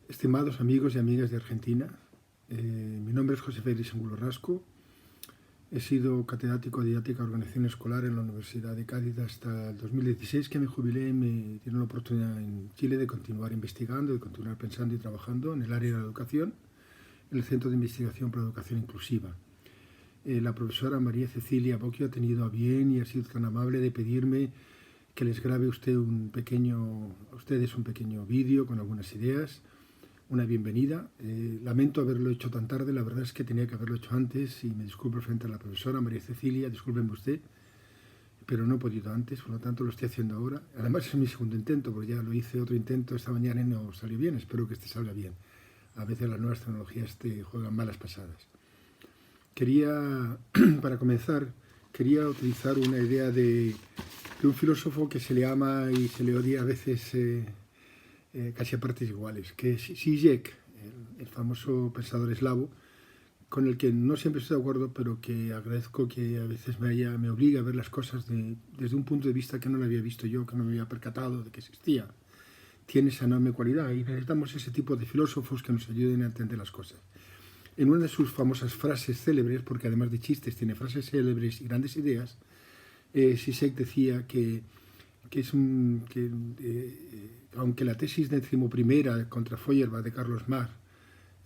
Estimados amigos y amigas de Argentina, mi nombre es José Félix Angulo Rasco. He sido catedrático de didáctica de organización escolar en la Universidad de Cádiz hasta el 2016, que me jubilé y me dieron la oportunidad en Chile de continuar investigando, de continuar pensando y trabajando en el área de la educación, en el Centro de Investigación para Educación Inclusiva. La profesora María Cecilia Bocchio ha tenido a bien y ha sido tan amable de pedirme que les grabe a ustedes un pequeño vídeo con algunas ideas, una bienvenida. Lamento haberlo hecho tan tarde, la verdad es que tenía que haberlo hecho antes y me disculpo frente a la profesora María Cecilia, discúlpeme usted, pero no he podido antes, por lo tanto lo estoy haciendo ahora. Además es mi segundo intento, porque ya lo hice otro intento esta mañana y no salió bien, espero que este salga bien. A veces las nuevas tecnologías te juegan malas pasadas. Para comenzar, quería utilizar una idea de un filósofo que se le ama y se le odia a veces casi a partes iguales, que es Zizek, el famoso pensador eslavo, con el que no siempre estoy de acuerdo, pero que agradezco que a veces me obligue a ver las cosas desde un punto de vista que no lo había visto yo, que no me había percatado de que existía. Tiene esa enorme cualidad y necesitamos ese tipo de filósofos que nos ayuden a entender las cosas. En una de sus famosas frases célebres, porque además de chistes tiene frases célebres y grandes ideas, Zizek decía que aunque la tesis decimoprimera contra Feuerbach de Carlos Marx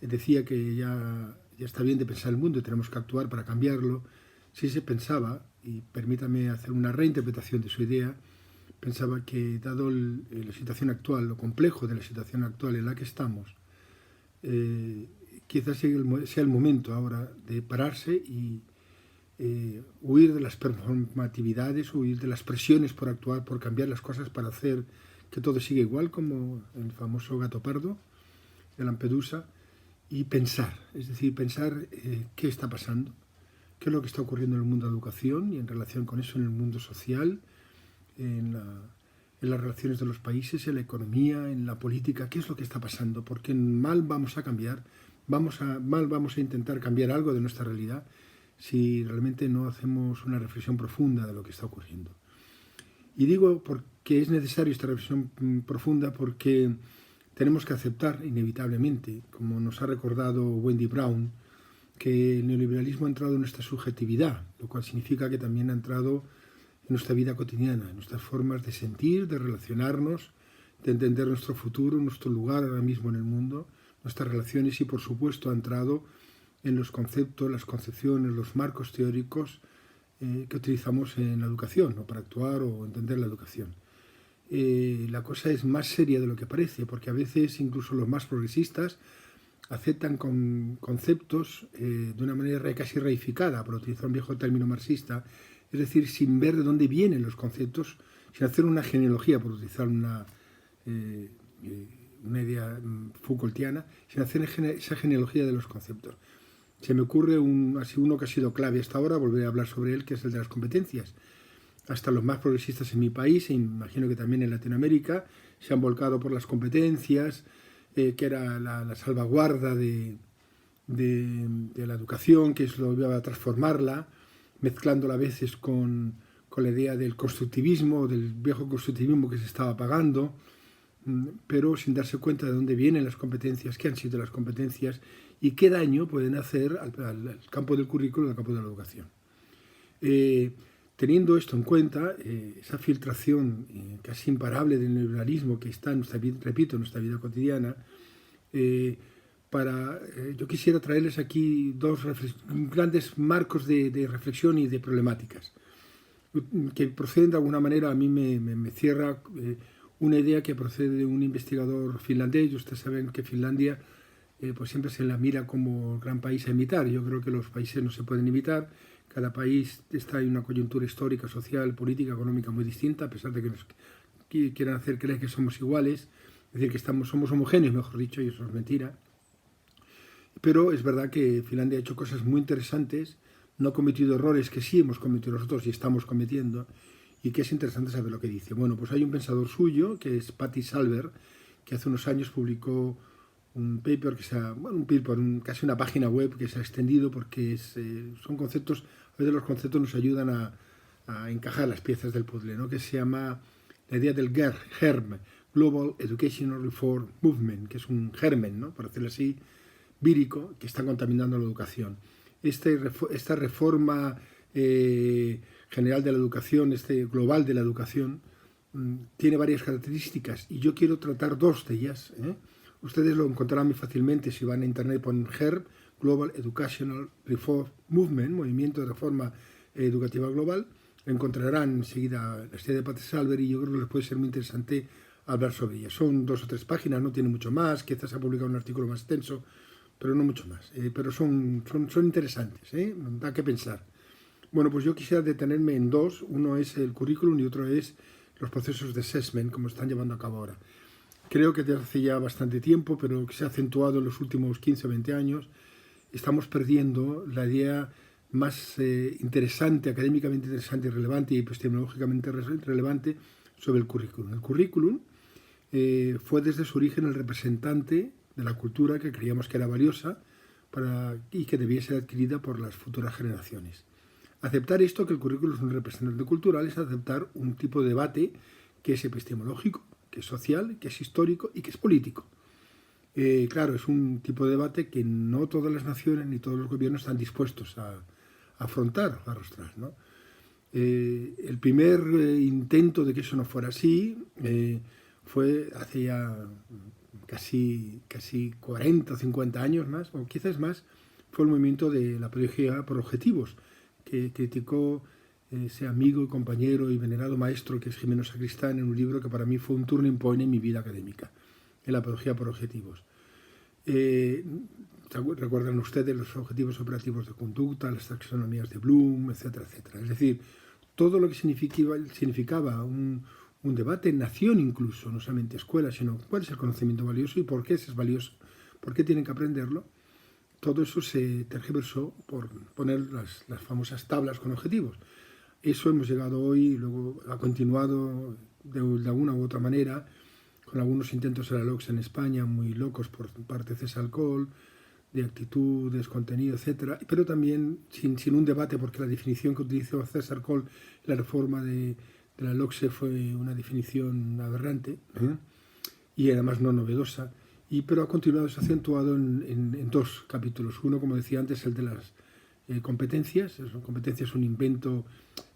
decía que ya está bien de pensar el mundo y tenemos que actuar para cambiarlo, sí se pensaba, y permítame hacer una reinterpretación de su idea, pensaba que dado la situación actual, lo complejo de la situación actual en la que estamos, quizás sea el momento ahora de pararse y huir de las performatividades, huir de las presiones por actuar, por cambiar las cosas para hacer que todo siga igual, como el famoso gato pardo de Lampedusa, y pensar, es decir, pensar qué está pasando, qué es lo que está ocurriendo en el mundo de la educación y en relación con eso en el mundo social, en las relaciones de los países, en la economía, en la política, qué es lo que está pasando, porque mal vamos a cambiar, mal vamos a intentar cambiar algo de nuestra realidad si realmente no hacemos una reflexión profunda de lo que está ocurriendo. Y digo porque es necesaria esta reflexión profunda porque tenemos que aceptar inevitablemente, como nos ha recordado Wendy Brown, que el neoliberalismo ha entrado en nuestra subjetividad, lo cual significa que también ha entrado en nuestra vida cotidiana, en nuestras formas de sentir, de relacionarnos, de entender nuestro futuro, nuestro lugar ahora mismo en el mundo, nuestras relaciones y, por supuesto, ha entrado en los conceptos, las concepciones, los marcos teóricos que utilizamos en la educación, o para actuar o entender la educación. La cosa es más seria de lo que parece, porque a veces incluso los más progresistas aceptan conceptos de una manera casi reificada, por utilizar un viejo término marxista, es decir, sin ver de dónde vienen los conceptos, sin hacer una genealogía, por utilizar una idea Foucaultiana, sin hacer esa genealogía de los conceptos. Se me ocurre uno que ha sido clave hasta ahora, volveré a hablar sobre él, que es el de las competencias. Hasta los más progresistas en mi país, e imagino que también en Latinoamérica, se han volcado por las competencias, que era la salvaguarda de la educación, que es lo que iba a transformarla, mezclándola a veces con la idea del constructivismo, del viejo constructivismo que se estaba apagando, pero sin darse cuenta de dónde vienen las competencias, qué han sido las competencias y qué daño pueden hacer al campo del currículo, al campo de la educación. Teniendo esto en cuenta, esa filtración casi imparable del neoliberalismo que está en nuestra vida, repito, en nuestra vida cotidiana, yo quisiera traerles aquí dos grandes marcos de reflexión y de problemáticas que proceden de alguna manera. A mí me cierra una idea que procede de un investigador finlandés, y ustedes saben que Finlandia pues siempre se la mira como gran país a imitar. Yo creo que los países no se pueden imitar, cada país está en una coyuntura histórica, social, política, económica muy distinta, a pesar de que nos quieran hacer creer que somos iguales, es decir, que somos homogéneos, mejor dicho, y eso es mentira. Pero es verdad que Finlandia ha hecho cosas muy interesantes, no ha cometido errores que sí hemos cometido nosotros y estamos cometiendo, y que es interesante saber lo que dice. Bueno, pues hay un pensador suyo, que es Patti Salber, que hace unos años publicó un paper, casi una página web que se ha extendido porque son conceptos, a veces los conceptos nos ayudan a encajar las piezas del puzzle, ¿no? Que se llama la idea del germ, Global Educational Reform Movement, que es un germen, ¿no?, por decirlo así, vírico, que está contaminando la educación. Esta reforma general de la educación, global de la educación, tiene varias características y yo quiero tratar dos de ellas. Ustedes lo encontrarán muy fácilmente si van a internet y ponen GERB, Global Educational Reform Movement, Movimiento de Reforma Educativa Global. Encontrarán enseguida la estudia de Patrick Salver y yo creo que les puede ser muy interesante hablar sobre ella. Son 2 o 3 páginas, no tiene mucho más, quizás se ha publicado un artículo más extenso, pero no mucho más. Pero son interesantes, da que pensar. Bueno, pues yo quisiera detenerme en 2. Uno es el currículum y otro es los procesos de assessment, como están llevando a cabo ahora. Creo que desde hace ya bastante tiempo, pero que se ha acentuado en los últimos 15 o 20 años, estamos perdiendo la idea más interesante, académicamente interesante y relevante y epistemológicamente relevante sobre el currículum. El currículum fue desde su origen el representante de la cultura que creíamos que era valiosa y que debía ser adquirida por las futuras generaciones. Aceptar esto, que el currículum es un representante cultural, es aceptar un tipo de debate que es epistemológico, que es social, que es histórico y que es político. Claro, es un tipo de debate que no todas las naciones ni todos los gobiernos están dispuestos a afrontar, a arrostrar, ¿no? El primer intento de que eso no fuera así fue hace ya casi 40 o 50 años más, o quizás más, fue el movimiento de la pedagogía por objetivos, que criticó ese amigo, compañero y venerado maestro que es Jimeno Sacristán en un libro que para mí fue un turning point en mi vida académica, en la pedagogía por objetivos. Recuerdan ustedes los objetivos operativos de conducta, las taxonomías de Bloom, etcétera, etcétera. Es decir, todo lo que significaba un debate en nación incluso, no solamente escuela, sino cuál es el conocimiento valioso y por qué es valioso, por qué tienen que aprenderlo. Todo eso se tergiversó por poner las famosas tablas con objetivos. Eso hemos llegado hoy, luego ha continuado de alguna u otra manera, con algunos intentos de la LOCS en España, muy locos por parte de César Alcohol, de actitudes, contenido, etcétera, pero también sin un debate, porque la definición que utilizó César Alcohol, la reforma de la LOCSE, fue una definición aberrante, y además no novedosa, pero ha continuado, se ha acentuado en 2 capítulos. Uno, como decía antes, el de las competencias. Las competencias es un invento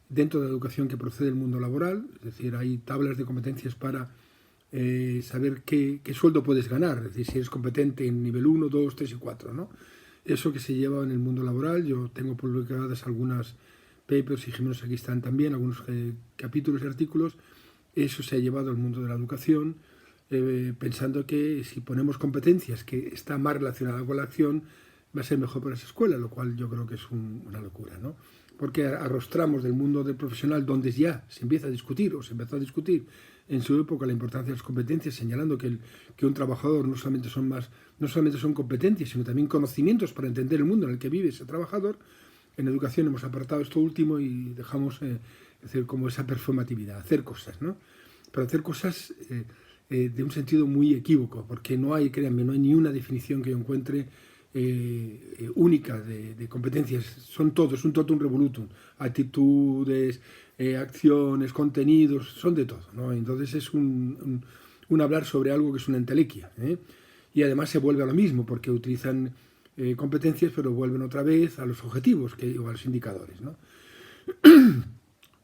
dentro de la educación que procede del mundo laboral, es decir, hay tablas de competencias para saber qué sueldo puedes ganar, es decir, si eres competente en nivel 1, 2, 3 y 4, ¿no? Eso que se lleva en el mundo laboral, yo tengo publicadas algunas papers y Jimeno aquí están también, algunos capítulos y artículos, eso se ha llevado al mundo de la educación, pensando que si ponemos competencias que está más relacionada con la acción, va a ser mejor para esa escuela, lo cual yo creo que es una locura, ¿no? Porque arrostramos del mundo del profesional donde ya se empieza a discutir, o se empezó a discutir en su época la importancia de las competencias, señalando que un trabajador no solamente son competencias, sino también conocimientos para entender el mundo en el que vive ese trabajador. En educación hemos apartado esto último y dejamos decir, como esa performatividad, hacer cosas, ¿no? Pero hacer cosas de un sentido muy equívoco, porque no hay, créanme, no hay ni una definición que yo encuentre única de competencias. Son todos, un totum revolutum, actitudes, acciones, contenidos, son de todo, ¿no? Entonces es un hablar sobre algo que es una entelequia, y además se vuelve a lo mismo, porque utilizan competencias, pero vuelven otra vez a los objetivos o a los indicadores, ¿no?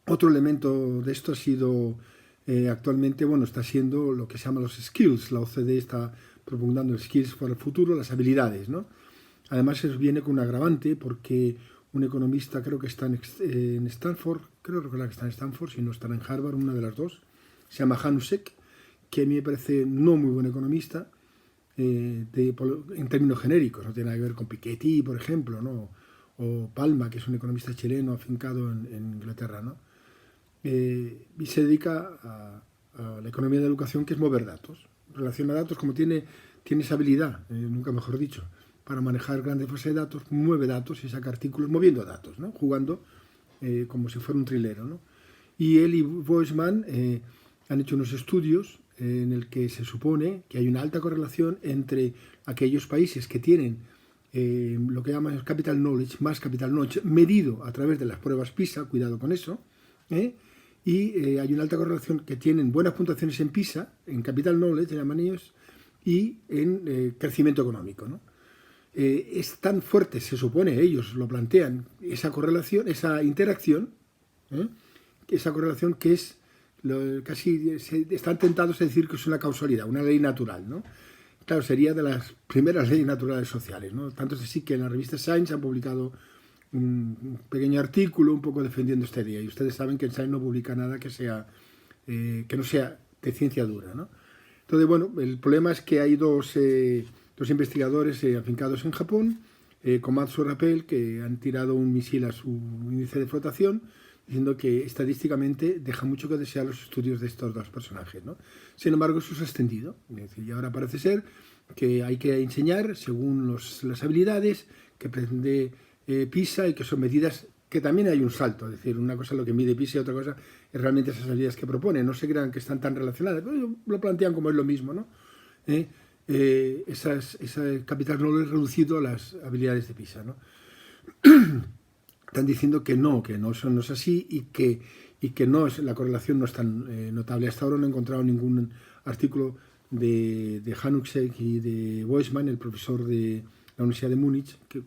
Otro elemento de esto ha sido actualmente, está siendo lo que se llama los skills. La OCDE está propugnando skills para el futuro, las habilidades, ¿no? Además, eso viene con un agravante porque un economista, creo que está en Stanford, creo recordar que está en Stanford, si no está en Harvard, una de las dos, se llama Hanusek, que a mí me parece no muy buen economista en términos genéricos, no tiene nada que ver con Piketty, por ejemplo, ¿no? O Palma, que es un economista chileno afincado en Inglaterra, ¿no? Y se dedica a la economía de la educación, que es mover datos. Relaciona datos, como tiene esa habilidad, nunca mejor dicho, para manejar grandes bases de datos, mueve datos y saca artículos moviendo datos, ¿no? Jugando como si fuera un trilero, ¿no? Y él y Weissman han hecho unos estudios en el que se supone que hay una alta correlación entre aquellos países que tienen lo que llaman capital knowledge, más capital knowledge, medido a través de las pruebas PISA, cuidado con eso, y hay una alta correlación que tienen buenas puntuaciones en PISA, en Capital Knowledge, llaman ellos, y en crecimiento económico, ¿no? Es tan fuerte, se supone, ellos lo plantean, esa correlación, esa interacción, esa correlación que es casi están tentados a decir que es una causalidad, una ley natural, ¿no? Claro, sería de las primeras leyes naturales sociales, ¿no? Tanto es así que en la revista Science han publicado un pequeño artículo un poco defendiendo esta idea, y ustedes saben que en Science no publica nada que no sea de ciencia dura, ¿no? Entonces, bueno, el problema es que hay dos investigadores afincados en Japón, Komatsu Rappel, que han tirado un misil a su índice de flotación, diciendo que estadísticamente deja mucho que desear los estudios de estos dos personajes, ¿no? Sin embargo, eso se ha extendido. Es decir, y ahora parece ser que hay que enseñar según las habilidades que pretende PISA, y que son medidas que también hay un salto. Es decir, una cosa es lo que mide PISA y otra cosa es realmente esas habilidades que propone. No se crean que están tan relacionadas, pero lo plantean como es lo mismo, ¿no? Esa Capital Knowledge reducido a las habilidades de PISA, ¿no? Están diciendo que no es así, y que la correlación no es tan notable. Hasta ahora no he encontrado ningún artículo de Hanuksek y de Weissman, el profesor de la Universidad de Múnich, que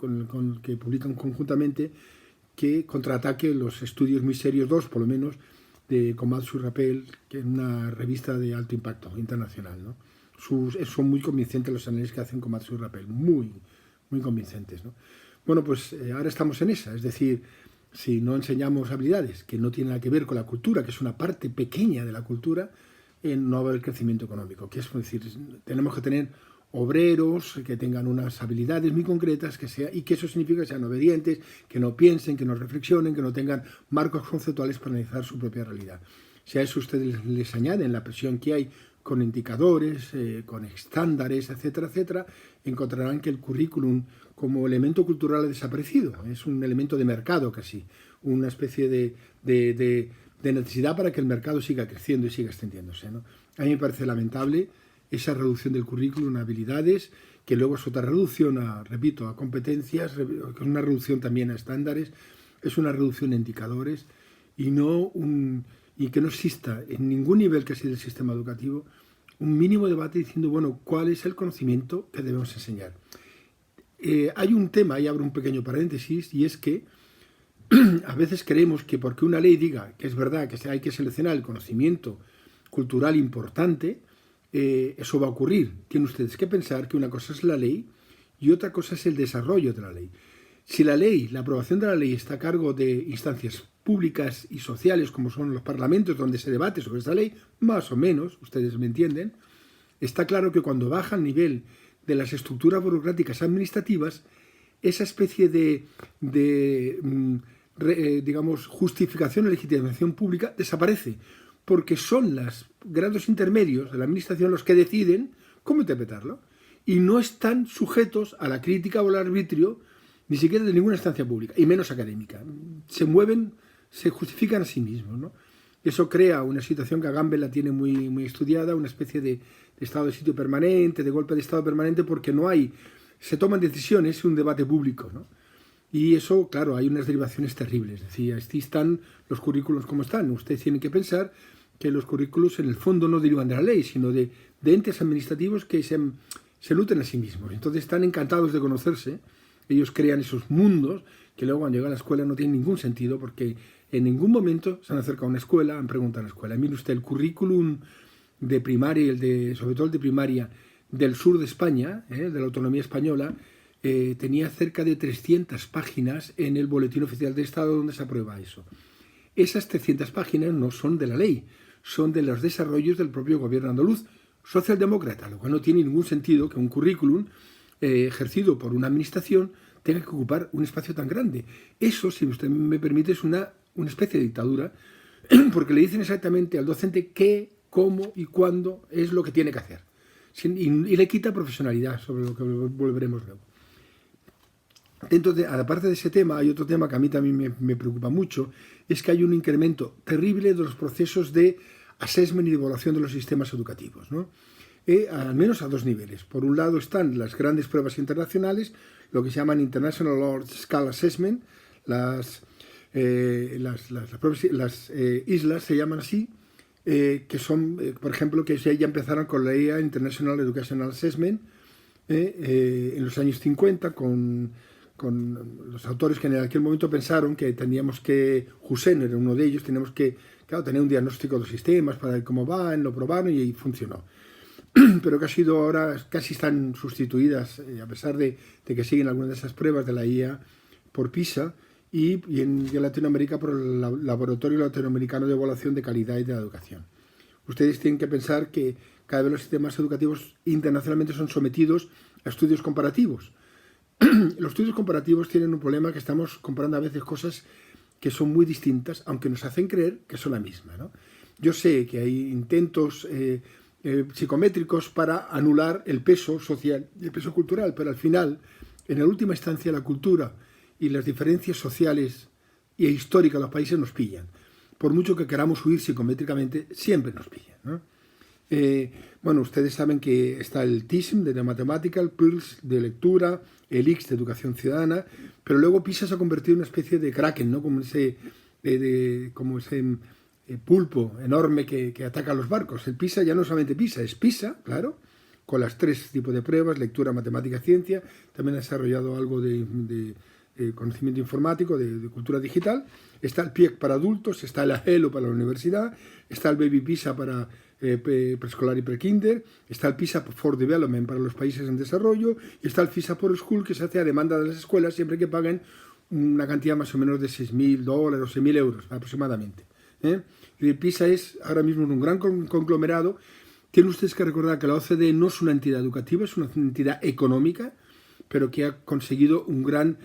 publican conjuntamente, que contraataque los estudios muy serios, dos por lo menos, de Komatsu Rappel, que es una revista de alto impacto internacional, ¿no? Son muy convincentes los análisis que hacen Komatsu Rappel, muy, muy convincentes, ¿no? Bueno, pues ahora estamos en esa, es decir, si no enseñamos habilidades que no tienen nada que ver con la cultura, que es una parte pequeña de la cultura, no va a haber crecimiento económico. Es decir, tenemos que tener obreros que tengan unas habilidades muy concretas, y que eso significa que sean obedientes, que no piensen, que no reflexionen, que no tengan marcos conceptuales para analizar su propia realidad. Si a eso ustedes les añaden la presión que hay con indicadores, con estándares, etcétera, etcétera, encontrarán que el currículum como elemento cultural ha desaparecido. Es un elemento de mercado casi, una especie de necesidad para que el mercado siga creciendo y siga extendiéndose, ¿no? A mí me parece lamentable esa reducción del currículum a habilidades, que luego es otra reducción a competencias, una reducción también a estándares, es una reducción a indicadores, y que no exista en ningún nivel que sea del sistema educativo un mínimo debate diciendo, bueno, ¿cuál es el conocimiento que debemos enseñar? Hay un tema, y abro un pequeño paréntesis, y es que a veces creemos que porque una ley diga que es verdad que hay que seleccionar el conocimiento cultural importante, eso va a ocurrir. Tienen ustedes que pensar que una cosa es la ley y otra cosa es el desarrollo de la ley. Si la aprobación de la ley está a cargo de instancias públicas y sociales, como son los parlamentos donde se debate sobre esta ley, más o menos, ustedes me entienden, está claro que cuando baja el nivel de las estructuras burocráticas administrativas, esa especie digamos, justificación o legitimación pública desaparece, porque son los grados intermedios de la administración los que deciden cómo interpretarlo, y no están sujetos a la crítica o al arbitrio ni siquiera de ninguna instancia pública, y menos académica. Se mueven, se justifican a sí mismos, ¿no? Eso crea una situación que Agamben la tiene muy, muy estudiada, una especie de estado de sitio permanente, de golpe de estado permanente, porque se toman decisiones, es un debate público, ¿no? Y eso, claro, hay unas derivaciones terribles. Es decir, así están los currículos como están. Ustedes tienen que pensar que los currículos en el fondo no derivan de la ley, sino de entes administrativos que se nutren a sí mismos. Entonces están encantados de conocerse. Ellos crean esos mundos que luego cuando llegan a la escuela no tienen ningún sentido, porque en ningún momento se han acercado a una escuela, han preguntado a la escuela. Mire usted, el currículum de primaria, sobre todo el de primaria del sur de España, de la autonomía española, tenía cerca de 300 páginas en el Boletín Oficial del Estado donde se aprueba eso. Esas 300 páginas no son de la ley, son de los desarrollos del propio gobierno andaluz socialdemócrata, lo cual no tiene ningún sentido que un currículum ejercido por una administración tenga que ocupar un espacio tan grande. Eso, si usted me permite, es una especie de dictadura, porque le dicen exactamente al docente qué, cómo y cuándo es lo que tiene que hacer. Y le quita profesionalidad, sobre lo que volveremos luego. Aparte de ese tema, hay otro tema que a mí también me preocupa mucho, es que hay un incremento terrible de los procesos de assessment y de evaluación de los sistemas educativos, ¿no? Al menos a dos niveles. Por un lado están las grandes pruebas internacionales, lo que se llaman International Large Scale Assessment, las las islas se llaman así, que son, por ejemplo, que ya empezaron con la IA, International Educational Assessment, en los años 50, con los autores que en aquel momento pensaron que teníamos que, Hussein era uno de ellos, teníamos que, claro, tener un diagnóstico de los sistemas para ver cómo van, lo probaron y funcionó. Pero que ha sido ahora, casi están sustituidas, a pesar de que siguen algunas de esas pruebas de la IA por PISA y en Latinoamérica por el Laboratorio Latinoamericano de Evaluación de Calidad y de la Educación. Ustedes tienen que pensar que cada vez los sistemas educativos internacionalmente son sometidos a estudios comparativos. Los estudios comparativos tienen un problema, que estamos comparando a veces cosas que son muy distintas, aunque nos hacen creer que son la misma, ¿no? Yo sé que hay intentos psicométricos para anular el peso social y el peso cultural, pero al final, en la última instancia, la cultura y las diferencias sociales e históricas de los países nos pillan. Por mucho que queramos huir psicométricamente, siempre nos pillan, ¿no? Bueno, ustedes saben que está el TISM de matemática, el PIRLS de lectura, el IX de educación ciudadana, pero luego PISA se ha convertido en una especie de kraken, ¿no? Como ese pulpo enorme que ataca a los barcos. El PISA ya no solamente PISA, es PISA, claro, con las 3 tipos de pruebas, lectura, matemática, ciencia. También ha desarrollado algo de conocimiento informático, de cultura digital. Está el PIEC para adultos, está el AGELO para la universidad, está el Baby PISA para preescolar y prekinder, está el PISA for Development para los países en desarrollo, y está el PISA for School, que se hace a demanda de las escuelas siempre que paguen una cantidad más o menos de $6.000 o 6.000 euros aproximadamente. Y el PISA es ahora mismo un gran conglomerado. Tienen ustedes que recordar que la OCDE no es una entidad educativa, es una entidad económica, pero que ha conseguido un gran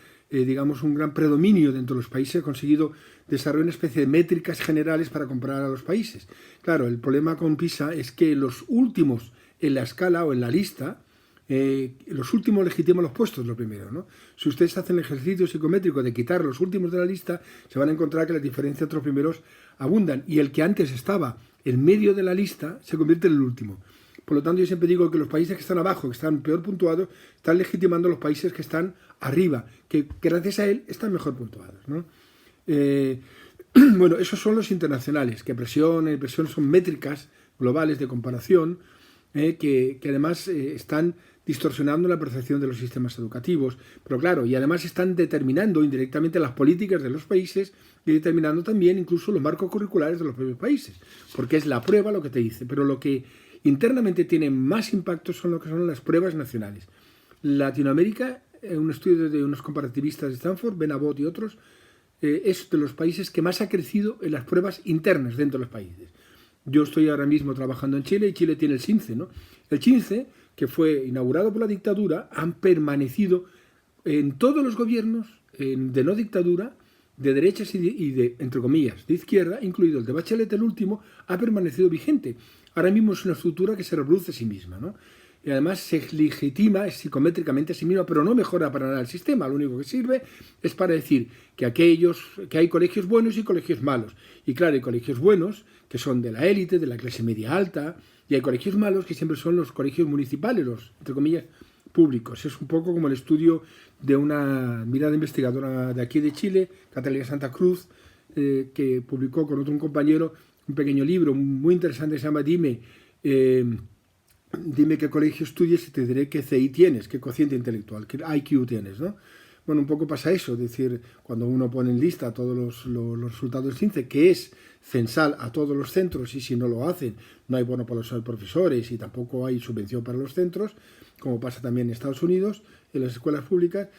predominio dentro de los países, ha conseguido desarrollar una especie de métricas generales para comparar a los países. Claro, el problema con PISA es que los últimos en la escala o en la lista, los últimos legitiman los puestos, lo primero, ¿no? Si ustedes hacen el ejercicio psicométrico de quitar los últimos de la lista, se van a encontrar que las diferencias entre los primeros abundan, y el que antes estaba en medio de la lista se convierte en el último. Por lo tanto, yo siempre digo que los países que están abajo, que están peor puntuados, están legitimando a los países que están arriba, que gracias a él están mejor puntuados, ¿no? Bueno, esos son los internacionales, que presión son métricas globales de comparación, que además están distorsionando la percepción de los sistemas educativos, pero claro, y además están determinando indirectamente las políticas de los países y determinando también incluso los marcos curriculares de los propios países, porque es la prueba lo que te dice, pero lo que internamente tiene más impacto son lo que son las pruebas nacionales. Latinoamérica, un estudio de unos comparativistas de Stanford, Ben Abbott y otros, es de los países que más ha crecido en las pruebas internas dentro de los países. Yo estoy ahora mismo trabajando en Chile y Chile tiene el CINCE, ¿no? El CINCE, que fue inaugurado por la dictadura, han permanecido en todos los gobiernos de no dictadura, de derechas y de, entre comillas, de izquierda, incluido el de Bachelet, el último, ha permanecido vigente. Ahora mismo es una estructura que se reproduce a sí misma, ¿no? Y además se legitima psicométricamente a sí misma, pero no mejora para nada el sistema. Lo único que sirve es para decir que hay colegios buenos y colegios malos. Y claro, hay colegios buenos que son de la élite, de la clase media alta, y hay colegios malos que siempre son los colegios municipales, los, entre comillas, públicos. Es un poco como el estudio de una mirada investigadora de aquí de Chile, Catalina Santa Cruz, que publicó con otro compañero un pequeño libro muy interesante que se llama Dime qué colegio estudias y te diré qué CI tienes, qué cociente intelectual, qué IQ tienes, ¿no? Bueno, un poco pasa eso, es decir, cuando uno pone en lista todos los resultados del CINCE, que es censal a todos los centros, y si no lo hacen, no hay bono para los profesores y tampoco hay subvención para los centros, como pasa también en Estados Unidos, en las escuelas públicas.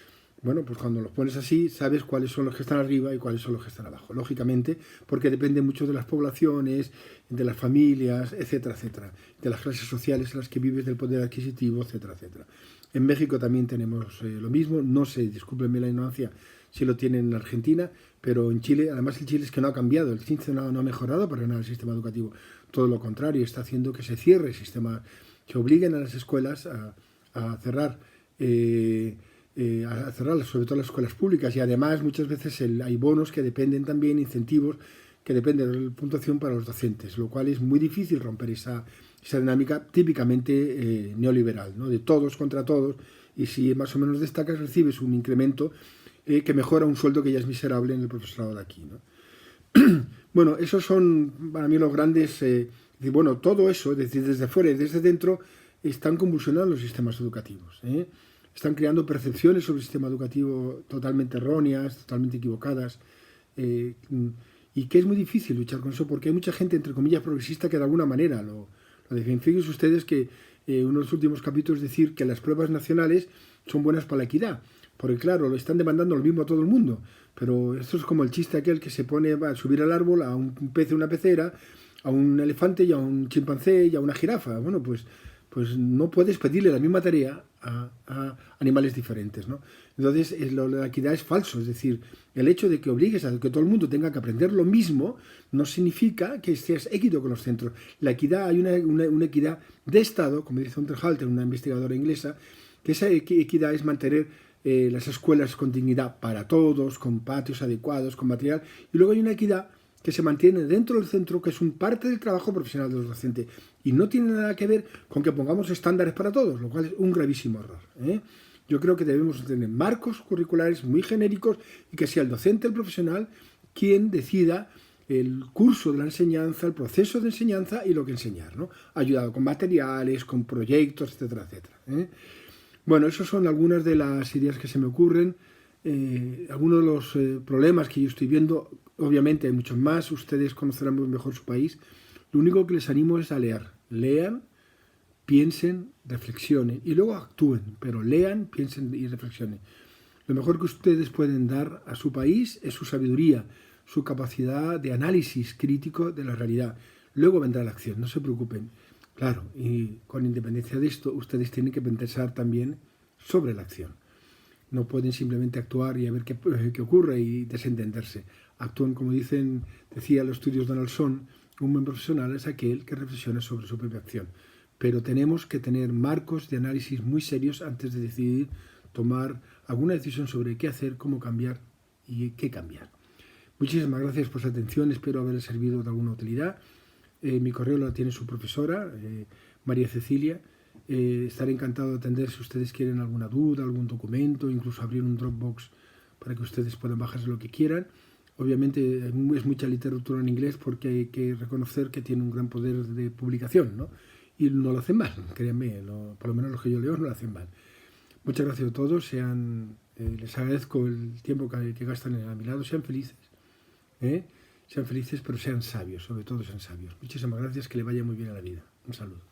Bueno, pues cuando los pones así, sabes cuáles son los que están arriba y cuáles son los que están abajo, lógicamente, porque depende mucho de las poblaciones, de las familias, etcétera, etcétera, de las clases sociales en las que vives, del poder adquisitivo, etcétera, etcétera. En México también tenemos lo mismo, no sé, discúlpenme la ignorancia, si lo tienen en Argentina, pero en Chile, además el Chile es que no ha cambiado, el CINCE no ha mejorado para nada el sistema educativo, todo lo contrario, está haciendo que se cierre el sistema, que obliguen a las escuelas a cerrar, sobre todo las escuelas públicas, y además muchas veces hay bonos que dependen también, incentivos que dependen de la puntuación para los docentes, lo cual es muy difícil romper esa dinámica típicamente neoliberal, ¿no? De todos contra todos, y si más o menos destacas recibes un incremento que mejora un sueldo que ya es miserable en el profesorado de aquí, ¿no? Bueno, esos son para mí los grandes... bueno, todo eso, desde fuera y desde dentro, están convulsionando los sistemas educativos. Están creando percepciones sobre el sistema educativo totalmente erróneas, totalmente equivocadas, y que es muy difícil luchar con eso porque hay mucha gente, entre comillas, progresista que de alguna manera lo defiende. Fíjense ustedes que uno de los últimos capítulos decir que las pruebas nacionales son buenas para la equidad, porque claro, lo están demandando lo mismo a todo el mundo, pero esto es como el chiste aquel que se pone a subir al árbol a un pez en una pecera, a un elefante y a un chimpancé y a una jirafa. Bueno, pues no puedes pedirle la misma tarea a animales diferentes, ¿no? Entonces, la equidad es falso, es decir, el hecho de que obligues a que todo el mundo tenga que aprender lo mismo no significa que seas equino con los centros. La equidad, hay una equidad de Estado, como dice Unterhalter, una investigadora inglesa, que esa equidad es mantener las escuelas con dignidad para todos, con patios adecuados, con material, y luego hay una equidad que se mantiene dentro del centro, que es un parte del trabajo profesional de los docentes, y no tiene nada que ver con que pongamos estándares para todos, lo cual es un gravísimo error. Yo creo que debemos tener marcos curriculares muy genéricos y que sea el docente, el profesional, quien decida el curso de la enseñanza, el proceso de enseñanza y lo que enseñar, ¿no? Ayudado con materiales, con proyectos, etcétera, etcétera. Bueno, esas son algunas de las ideas que se me ocurren, algunos de los problemas que yo estoy viendo. Obviamente hay muchos más, ustedes conocerán mejor su país. Lo único que les animo es a leer. Lean, piensen, reflexionen y luego actúen, pero lean, piensen y reflexionen. Lo mejor que ustedes pueden dar a su país es su sabiduría, su capacidad de análisis crítico de la realidad. Luego vendrá la acción, no se preocupen. Claro, y con independencia de esto, ustedes tienen que pensar también sobre la acción. No pueden simplemente actuar y a ver qué ocurre y desentenderse. Actúan, como decía los estudios Donaldson, un buen profesional es aquel que reflexiona sobre su propia acción. Pero tenemos que tener marcos de análisis muy serios antes de decidir tomar alguna decisión sobre qué hacer, cómo cambiar y qué cambiar. Muchísimas gracias por su atención, espero haberles servido de alguna utilidad. Mi correo lo tiene su profesora, María Cecilia. Estaré encantado de atender si ustedes quieren alguna duda, algún documento, incluso abrir un Dropbox para que ustedes puedan bajarse lo que quieran. Obviamente es mucha literatura en inglés porque hay que reconocer que tiene un gran poder de publicación, ¿no? Y no lo hacen mal, créanme, por lo menos los que yo leo no lo hacen mal. Muchas gracias a todos, les agradezco el tiempo que gastan a mi lado, sean felices, sean felices pero sean sabios, sobre todo sean sabios. Muchísimas gracias, que le vaya muy bien a la vida. Un saludo.